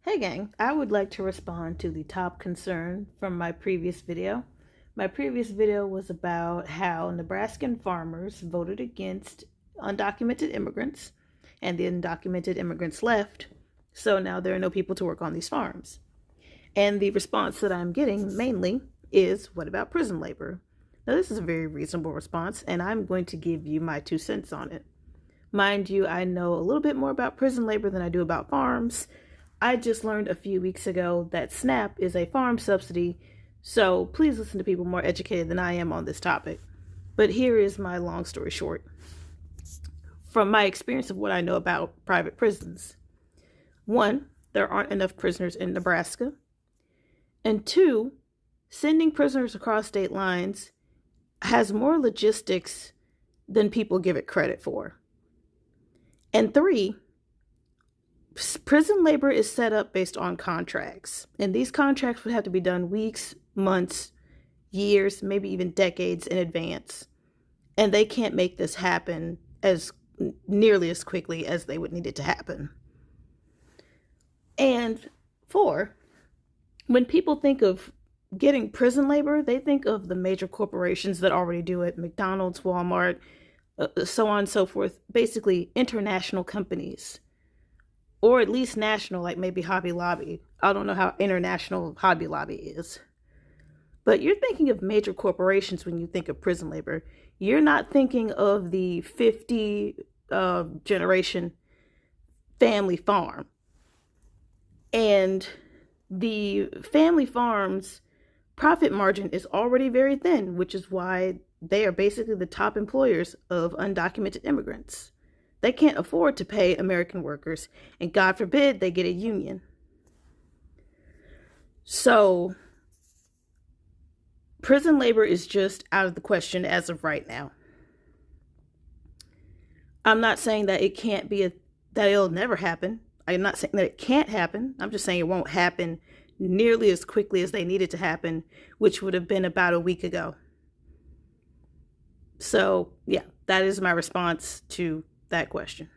Hey gang, I would like to respond to the top concern from my previous video. My previous video was about how Nebraskan farmers voted against undocumented immigrants and the undocumented immigrants left, so now there are no people to work on these farms. And the response that I'm getting mainly is, what about prison labor? Now this is a very reasonable response, and I'm going to give you my 2 cents on it. Mind you, I know a little bit more about prison labor than I do about farms. I just learned a few weeks ago that SNAP is a farm subsidy, so please listen to people more educated than I am on this topic. But here is my long story short. From my experience of what I know about private prisons. 1, there aren't enough prisoners in Nebraska. And 2, sending prisoners across state lines has more logistics than people give it credit for. And 3, prison labor is set up based on contracts, and these contracts would have to be done weeks, months, years, maybe even decades in advance, and they can't make this happen as nearly as quickly as they would need it to happen. And 4, when people think of getting prison labor, they think of the major corporations that already do it: McDonald's, Walmart, so on and so forth, basically international companies. Or at least national, like maybe Hobby Lobby. I don't know how international Hobby Lobby is. But you're thinking of major corporations when you think of prison labor. You're not thinking of the 50 generation family farm. And the family farm's profit margin is already very thin, which is why they are basically the top employers of undocumented immigrants. They can't afford to pay American workers, and God forbid they get a union. So prison labor is just out of the question as of right now. I'm not saying that it can't be that it'll never happen. I'm not saying that it can't happen. I'm just saying it won't happen nearly as quickly as they need it to happen, which would have been about a week ago. So yeah, that is my response to that question.